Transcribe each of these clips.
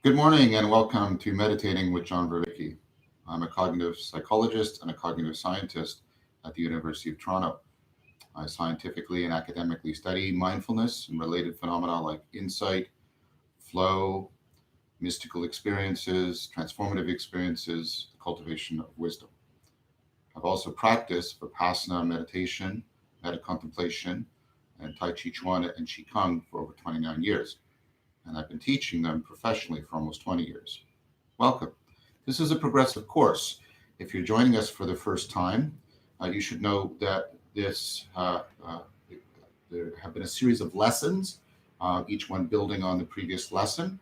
Good morning and welcome to Meditating with John Vervaeke. I'm a cognitive psychologist and a cognitive scientist at the University of Toronto. I scientifically and academically study mindfulness and related phenomena like insight, flow, mystical experiences, transformative experiences, the cultivation of wisdom. I've also practiced Vipassana meditation, metta contemplation, and Tai Chi Chuan and Qigong for over 29 years, and I've been teaching them professionally for almost 20 years. Welcome. This is a progressive course. If you're joining us for the first time, you should know that there have been a series of lessons, each one building on the previous lesson.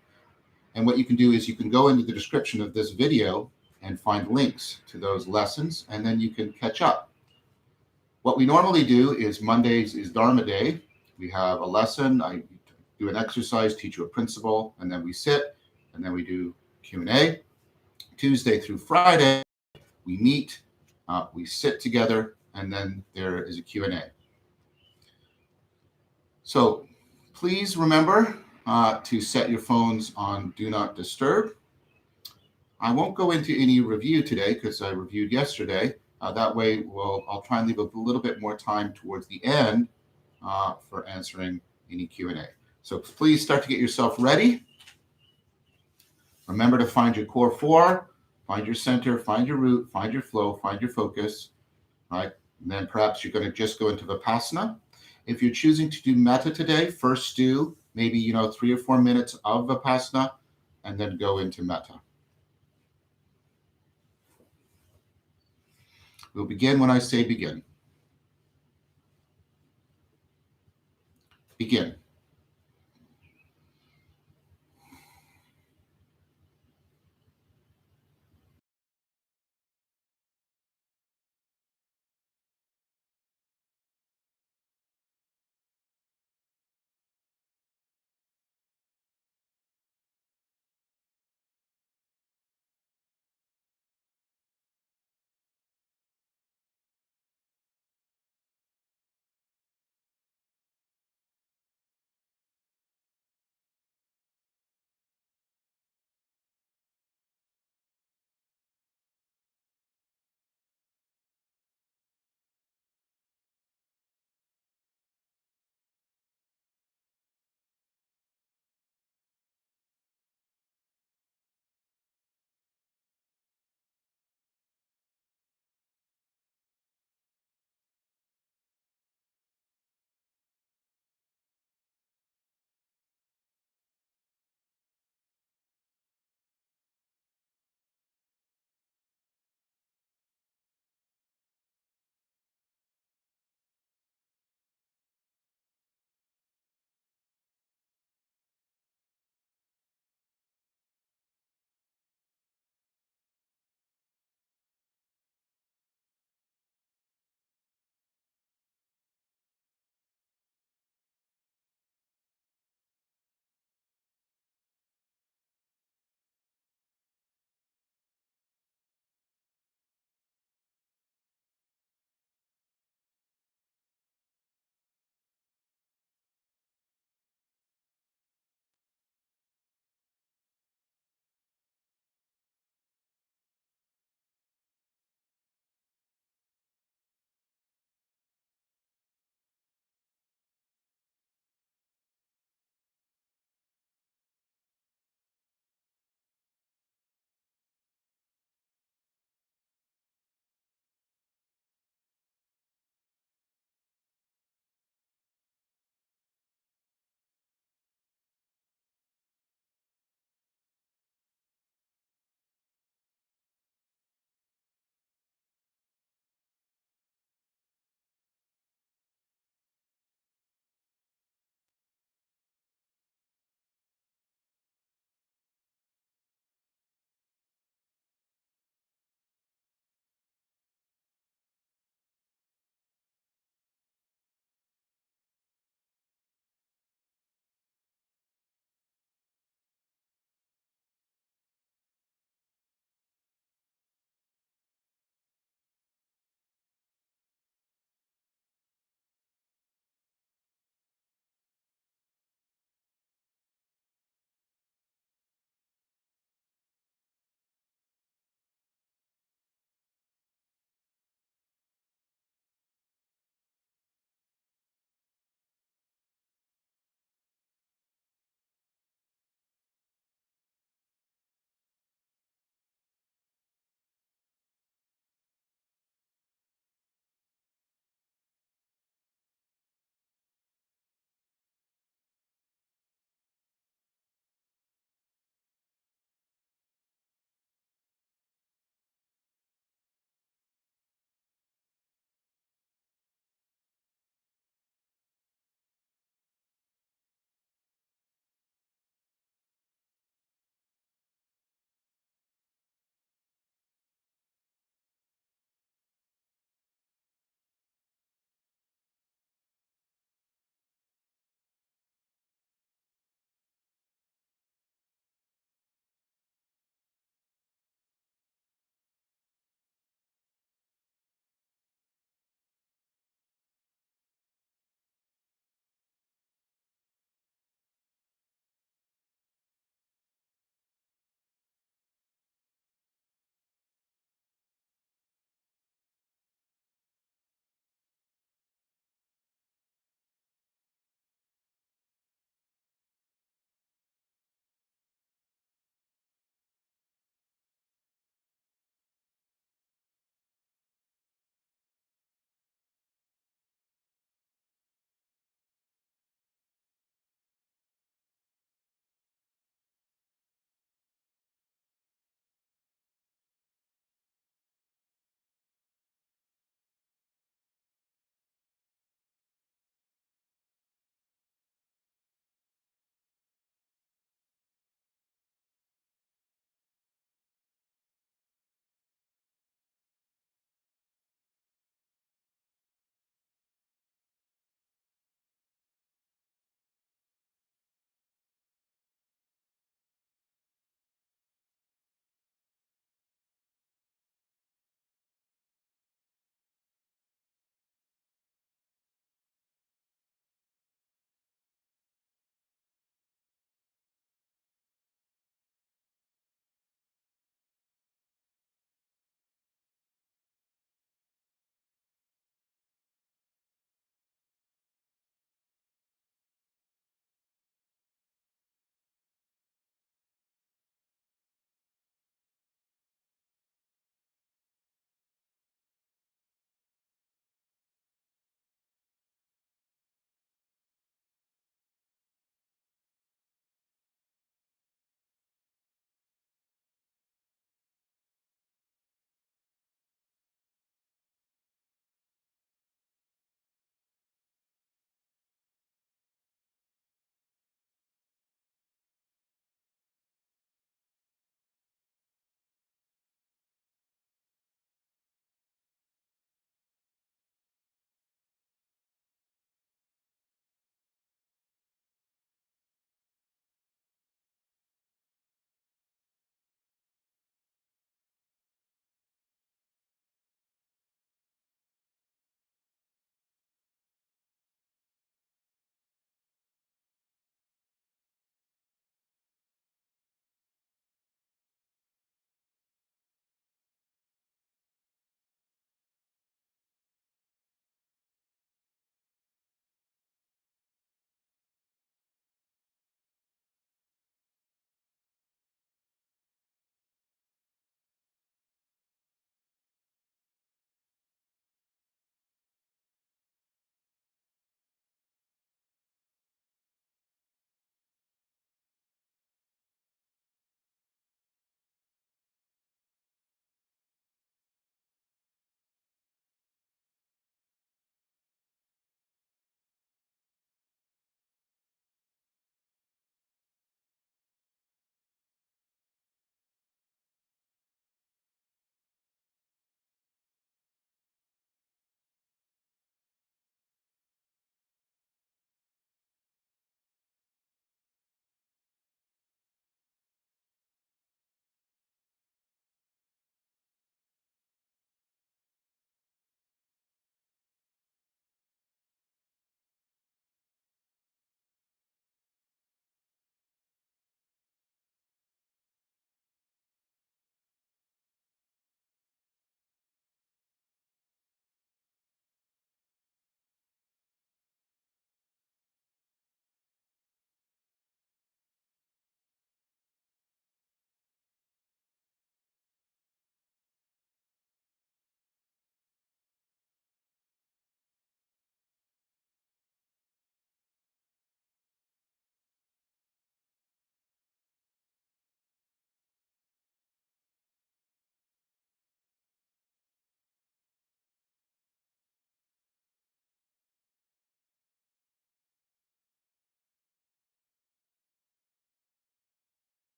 And what you can do is you can go into the description of this video and find links to those lessons, and then you can catch up. What we normally do is Mondays is Dharma Day. We have a lesson. I do an exercise, teach you a principle, and then we sit, and then we do Q&A. Tuesday through Friday, we meet, we sit together, and then there is a Q&A. So please remember to set your phones on Do Not Disturb. I won't go into any review today because I reviewed yesterday. That way, I'll try and leave a little bit more time towards the end for answering any Q&A. So please start to get yourself ready. Remember to find your core four, find your center, find your root, find your flow, find your focus, right? And then perhaps you're going to just go into Vipassana. If you're choosing to do metta today, first do maybe 3 or 4 minutes of Vipassana and then go into metta. We'll begin when I say begin. Begin.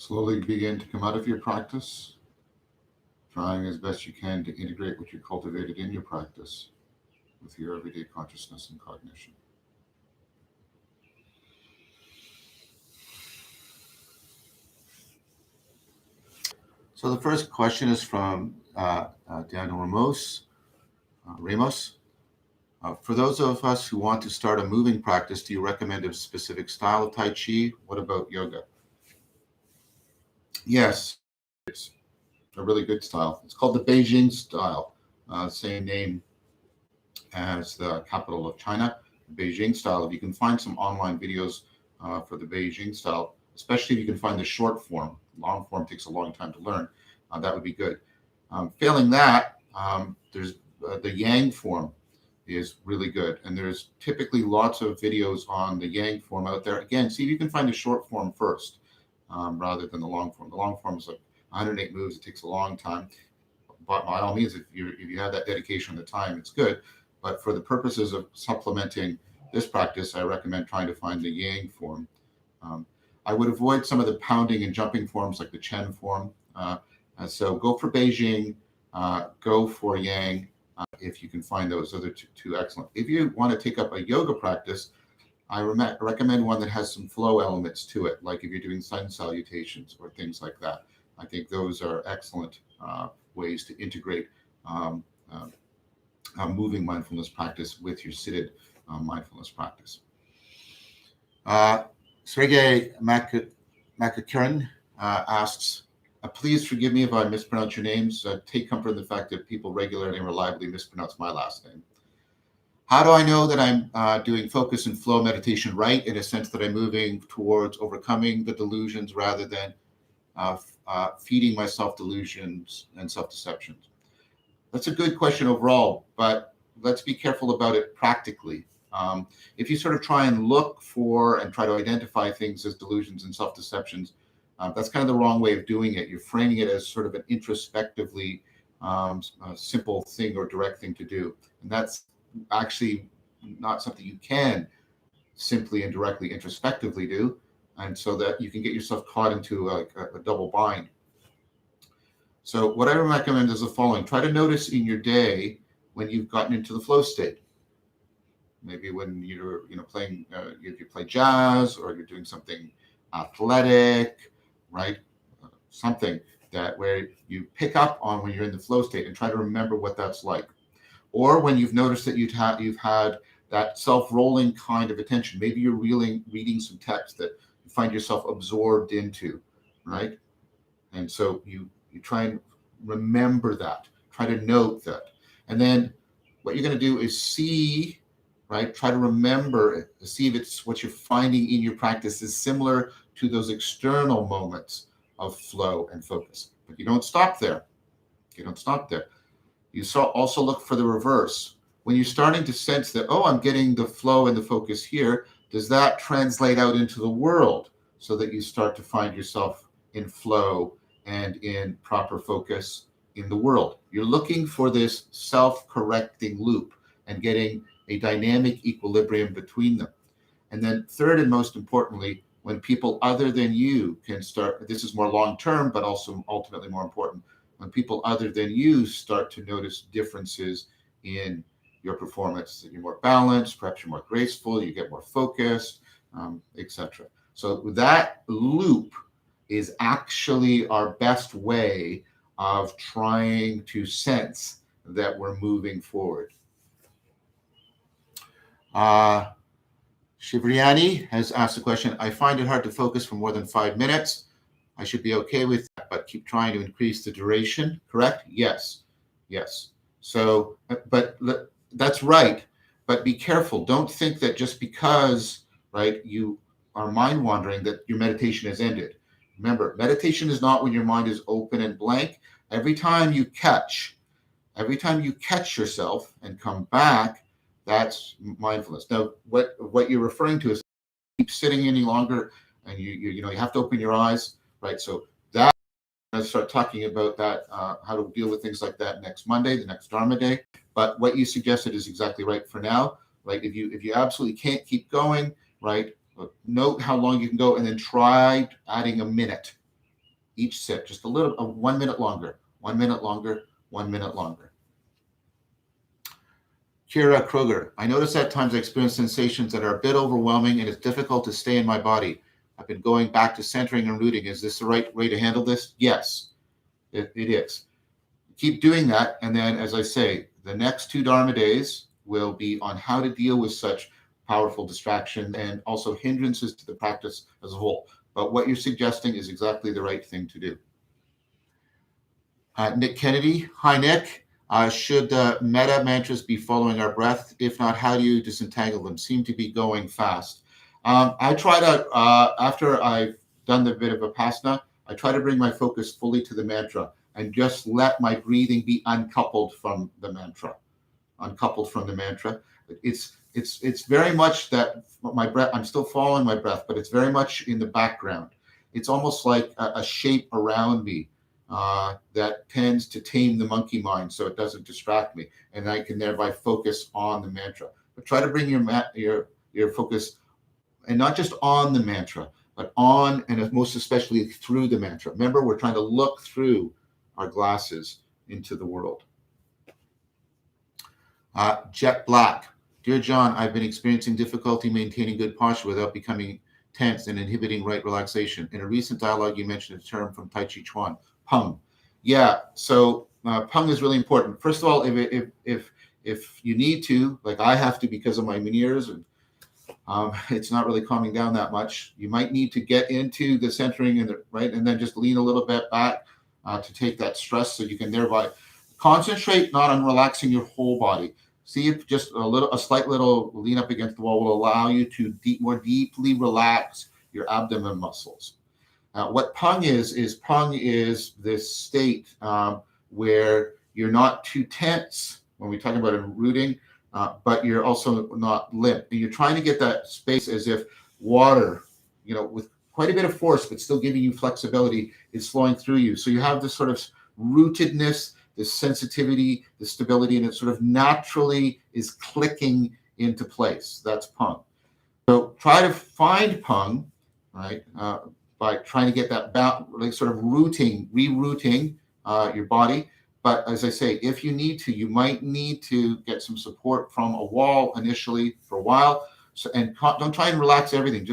Slowly begin to come out of your practice, trying as best you can to integrate what you cultivated in your practice with your everyday consciousness and cognition. So the first question is from Daniel Ramos. For those of us who want to start a moving practice, do you recommend a specific style of Tai Chi? What about yoga? Yes, it's a really good style. It's called the Beijing style, same name as the capital of China, Beijing style. If you can find some online videos for the Beijing style, especially if you can find the short form, long form takes a long time to learn, that would be good. Failing that, there's the Yang form is really good. And there's typically lots of videos on the Yang form out there. Again, see if you can find the short form first rather than the long form. The long form is like 108 moves. It takes a long time. But by all means, if you have that dedication and the time, it's good. But for the purposes of supplementing this practice, I recommend trying to find the Yang form. I would avoid some of the pounding and jumping forms like the Chen form. So go for Beijing, go for Yang if you can find those other two excellent. If you want to take up a yoga practice, I recommend one that has some flow elements to it, like if you're doing sun salutations or things like that. I think those are excellent ways to integrate moving mindfulness practice with your seated mindfulness practice. Sergey Makakiran asks, please forgive me if I mispronounce your names. Take comfort in the fact that people regularly and reliably mispronounce my last name. How do I know that I'm doing focus and flow meditation right, in a sense that I'm moving towards overcoming the delusions rather than feeding myself delusions and self-deceptions? That's a good question overall, but let's be careful about it practically. If you sort of try and look for and try to identify things as delusions and self-deceptions, that's kind of the wrong way of doing it. You're framing it as sort of an introspectively simple thing or direct thing to do. And that's actually not something you can simply and directly introspectively do. And so that you can get yourself caught into a double bind. So what I recommend is the following. Try to notice in your day when you've gotten into the flow state. Maybe when you're playing, if you play jazz or you're doing something athletic, right? Something that where you pick up on when you're in the flow state and try to remember what that's like. Or when you've noticed that you've had that self-rolling kind of attention. Maybe you're reading some text that you find yourself absorbed into, right? And so you try and remember that, try to note that. And then what you're going to do is see, right? Try to remember, see if it's what you're finding in your practice is similar to those external moments of flow and focus. But you don't stop there. You don't stop there. You also look for the reverse. When you're starting to sense that, oh, I'm getting the flow and the focus here, does that translate out into the world so that you start to find yourself in flow and in proper focus in the world? You're looking for this self-correcting loop and getting a dynamic equilibrium between them. And then third and most importantly, when people other than you can start, this is more long-term, but also ultimately more important, when people other than you start to notice differences in your performance, that you're more balanced, perhaps you're more graceful, you get more focused, etc. So that loop is actually our best way of trying to sense that we're moving forward. Shivriani has asked a question. I find it hard to focus for more than 5 minutes. I should be okay with that, but keep trying to increase the duration, correct? Yes. So, but that's right. But be careful. Don't think that just because, right, you are mind wandering that your meditation has ended. Remember, meditation is not when your mind is open and blank. Every time you catch yourself and come back, that's mindfulness. Now, what you're referring to is keep sitting any longer, and you have to open your eyes, right? So that I'm going to start talking about that, how to deal with things like that next Monday, the next Dharma day. But what you suggested is exactly right for now. Right? If you absolutely can't keep going, right? Note how long you can go, and then try adding a minute. each sit, just a little, 1 minute longer, 1 minute longer, 1 minute longer. Kira Kruger, I notice at times I experience sensations that are a bit overwhelming and it's difficult to stay in my body. I've been going back to centering and rooting. Is this the right way to handle this? Yes, it is. Keep doing that. And then, as I say, the next 2 Dharma days will be on how to deal with such powerful distraction and also hindrances to the practice as a whole. But what you're suggesting is exactly the right thing to do. Nick Kennedy, hi Nick. Should metta mantras be following our breath? If not, how do you disentangle them? Seem to be going fast. I try to, after I've done the bit of Vipassana, I try to bring my focus fully to the mantra and just let my breathing be uncoupled from the mantra. It's very much that my breath, I'm still following my breath, but it's very much in the background. It's almost like a shape around me that tends to tame the monkey mind so it doesn't distract me, and I can thereby focus on the mantra. But try to bring your focus, and not just on the mantra, but on and most especially through the mantra. Remember, we're trying to look through our glasses into the world. Jet Black, dear John, I've been experiencing difficulty maintaining good posture without becoming tense and inhibiting right relaxation. In a recent dialogue, you mentioned a term from Tai Chi Chuan, Peng. Yeah, so Peng is really important. First of all, if you need to, like I have to because of my menieres, and it's not really calming down that much, you might need to get into the centering and and then just lean a little bit back to take that stress, so you can thereby concentrate not on relaxing your whole body. See if just a slight little lean up against the wall will allow you to more deeply relax your abdomen muscles. What Peng is this state where you're not too tense when we're talking about rooting, but you're also not limp. And you're trying to get that space as if water, with quite a bit of force, but still giving you flexibility, is flowing through you. So you have this sort of rootedness, this sensitivity, the stability, and it sort of naturally is clicking into place. That's Peng. So try to find Peng, right, by trying to get that sort of rerouting your body. But as I say, if you need to, you might need to get some support from a wall initially for a while. So, and don't try and relax everything.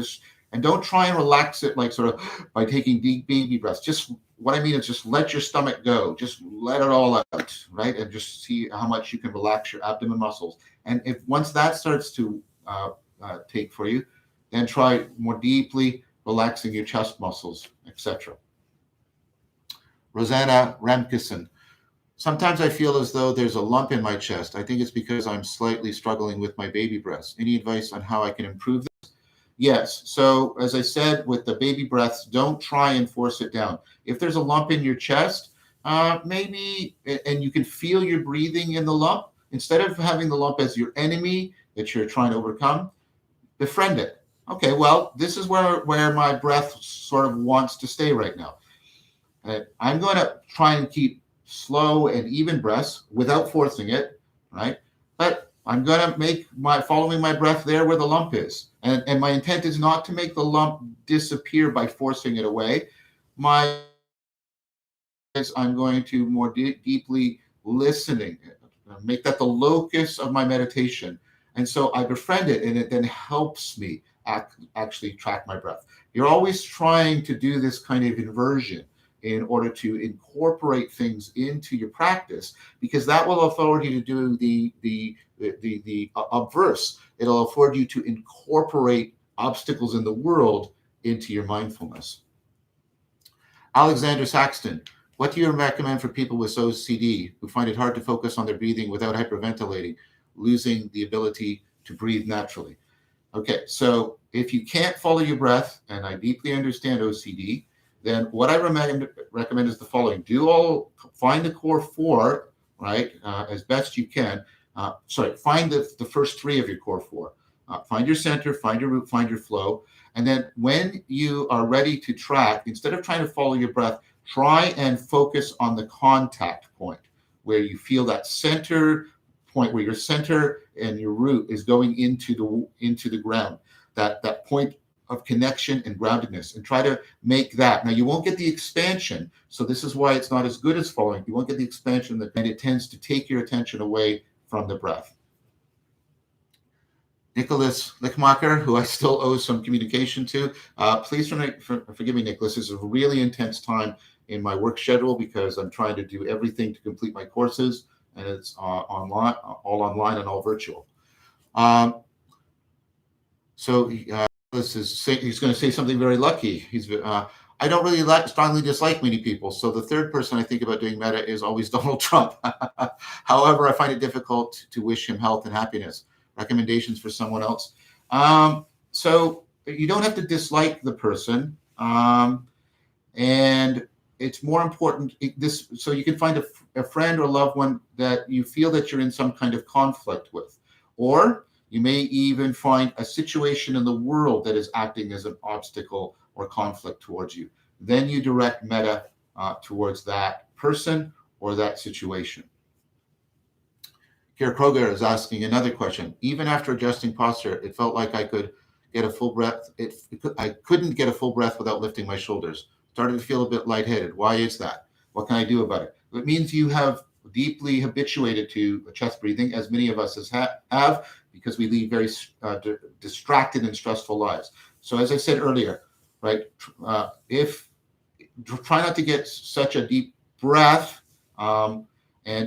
And don't try and relax it like sort of by taking deep baby breaths. Just what I mean is just let your stomach go. Just let it all out, right? And just see how much you can relax your abdomen muscles. And if once that starts to take for you, then try more deeply relaxing your chest muscles, etc. Rosanna Ramkison. Sometimes I feel as though there's a lump in my chest. I think it's because I'm slightly struggling with my baby breaths. Any advice on how I can improve this? Yes. So as I said, with the baby breaths, don't try and force it down. If there's a lump in your chest, maybe, and you can feel your breathing in the lump, instead of having the lump as your enemy that you're trying to overcome, befriend it. Okay, well, this is where my breath sort of wants to stay right now. I'm going to try and keep slow and even breaths without forcing it, right? But I'm going to make following my breath there where the lump is. And my intent is not to make the lump disappear by forcing it away. I'm going to more deeply listening, make that the locus of my meditation. And so I befriend it, and it then helps me actually track my breath. You're always trying to do this kind of inversion in order to incorporate things into your practice, because that will afford you to do the obverse. It'll afford you to incorporate obstacles in the world into your mindfulness. Alexander Saxton, what do you recommend for people with OCD who find it hard to focus on their breathing without hyperventilating, losing the ability to breathe naturally? Okay, so if you can't follow your breath, and I deeply understand OCD, then what I recommend is the following. Find the core four, right, as best you can. Find the first three of your core four. Find your center, find your root, find your flow. And then when you are ready to track, instead of trying to follow your breath, try and focus on the contact point where you feel that center point, where your center and your root is going into the ground. That point of connection and groundedness, and try to make that. Now, you won't get the expansion, so this is why it's not as good as flowing. You won't get the expansion, and it tends to take your attention away from the breath. Nicholas Lickmacher, who I still owe some communication to. Please forgive me, Nicholas. This is a really intense time in my work schedule because I'm trying to do everything to complete my courses, and it's online, all online and all virtual. So he's going to say something very lucky. I don't really strongly dislike many people. So the third person I think about doing meta is always Donald Trump. However, I find it difficult to wish him health and happiness. Recommendations for someone else. So you don't have to dislike the person. And it's more important so you can find a friend or loved one that you feel that you're in some kind of conflict with. Or you may even find a situation in the world that is acting as an obstacle or conflict towards you. Then you direct meta towards that person or that situation. Kira Kroger is asking another question. Even after adjusting posture, it felt like I could get a full breath. I couldn't get a full breath without lifting my shoulders. Started to feel a bit lightheaded. Why is that? What can I do about it? It means you have deeply habituated to chest breathing, as many of us have, because we lead very distracted and stressful lives. So as I said earlier, right, try not to get such a deep breath, and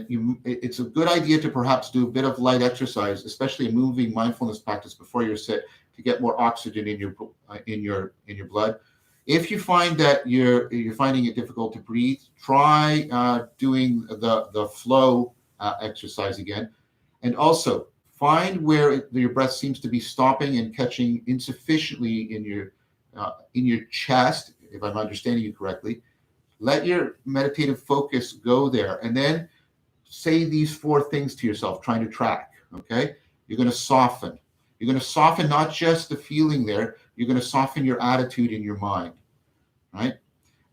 it's a good idea to perhaps do a bit of light exercise, especially a moving mindfulness practice before your sit, to get more oxygen in your blood. If you find that you're finding it difficult to breathe, try doing the flow exercise again, and also find where your breath seems to be stopping and catching insufficiently in your chest. If I'm understanding you correctly, let your meditative focus go there, and then say these 4 things to yourself, trying to track. Okay, you're going to soften. You're going to soften not just the feeling there. You're going to soften your attitude in your mind, right?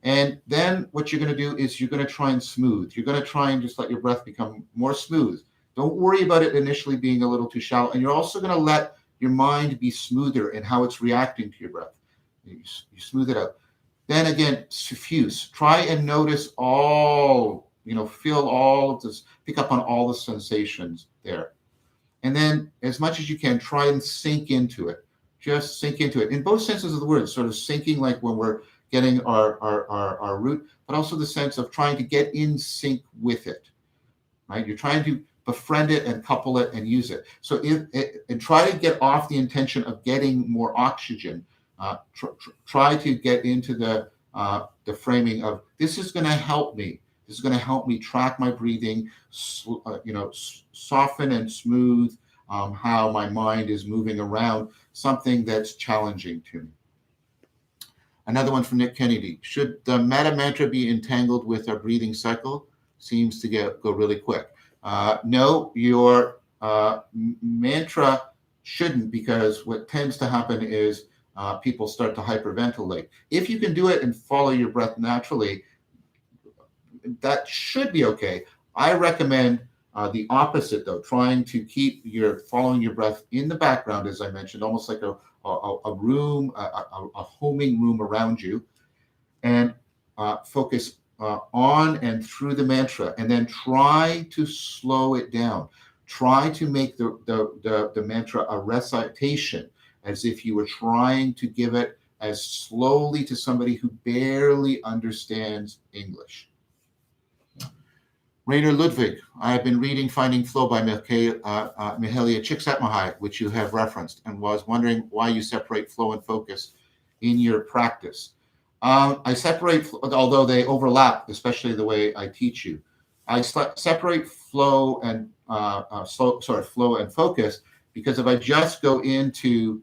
And then what you're going to do is you're going to try and smooth. You're going to try and just let your breath become more smooth. Don't worry about it initially being a little too shallow. And you're also going to let your mind be smoother in how it's reacting to your breath. You smooth it out. Then again, suffuse. Try and notice feel all of this, pick up on all the sensations there. And then as much as you can, try and sink into it. Just sink into it in both senses of the word, sort of sinking like when we're getting our root, but also the sense of trying to get in sync with it, right? You're trying to befriend it and couple it and use it. So and try to get off the intention of getting more oxygen. Try to get into the framing of, this is going to help me. This is going to help me track my breathing, soften and smooth how my mind is moving around something that's challenging to me. Another one from Nick Kennedy. Should the meta mantra be entangled with our breathing cycle? Seems to go really quick. No, your mantra shouldn't, because what tends to happen is people start to hyperventilate. If you can do it and follow your breath naturally, that should be okay. I recommend the opposite, though, trying to keep following your breath in the background, as I mentioned, almost like a room, a homing room around you, and focus on and through the mantra, and then try to slow it down. Try to make the mantra a recitation, as if you were trying to give it as slowly to somebody who barely understands English. Rainer Ludwig, I have been reading Finding Flow by Mihalia Csikszentmihalyi, which you have referenced, and was wondering why you separate flow and focus in your practice. I separate, although they overlap, especially the way I teach you. I separate flow and flow and focus, because if I just go into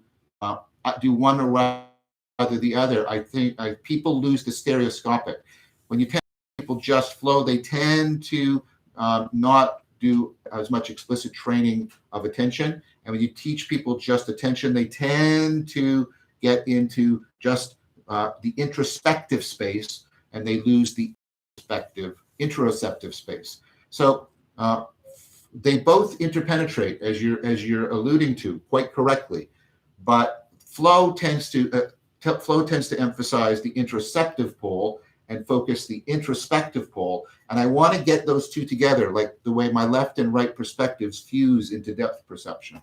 do one or rather the other, I think people lose the stereoscopic. When you tend people just flow, they tend to not do as much explicit training of attention. And when you teach people just attention, they tend to get into just the introspective space, and they lose the interoceptive space. So they both interpenetrate, as you're alluding to quite correctly. But flow tends to flow tends to emphasize the interoceptive pole and focus the introspective pole. And I want to get those two together, like the way my left and right perspectives fuse into depth perception.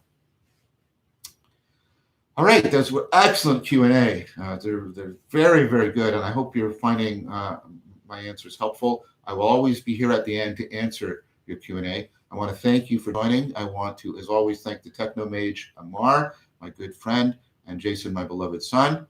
All right, those were excellent Q&A. They're very, very good, and I hope you're finding my answers helpful. I will always be here at the end to answer your Q&A. I want to thank you for joining. I want to, as always, thank the Technomage Amar, my good friend, and Jason, my beloved son.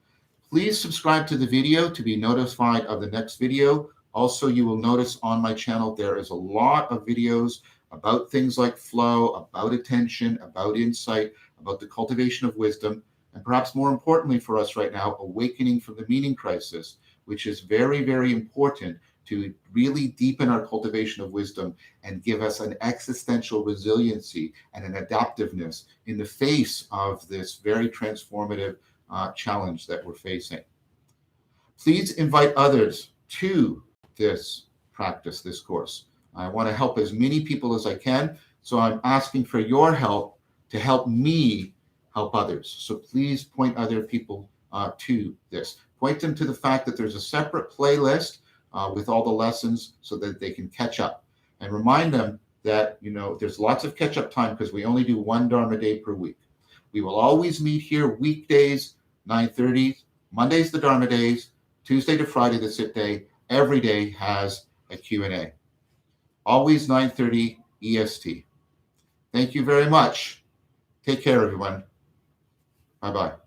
Please subscribe to the video to be notified of the next video. Also, you will notice on my channel there is a lot of videos about things like flow, about attention, about insight, about the cultivation of wisdom, and perhaps more importantly for us right now, awakening from the meaning crisis, which is very, very important to really deepen our cultivation of wisdom and give us an existential resiliency and an adaptiveness in the face of this very transformative challenge that we're facing. Please invite others to this practice, this course. I want to help as many people as I can, so I'm asking for your help to help me help others. So please point other people to this. Point them to the fact that there's a separate playlist with all the lessons so that they can catch up. And remind them that, there's lots of catch-up time because we only do one Dharma day per week. We will always meet here weekdays, 9:30. Mondays, the Dharma days. Tuesday to Friday, the sit day. Every day has a Q&A. Always 9:30 EST. Thank you very much. Take care, everyone. Bye-bye.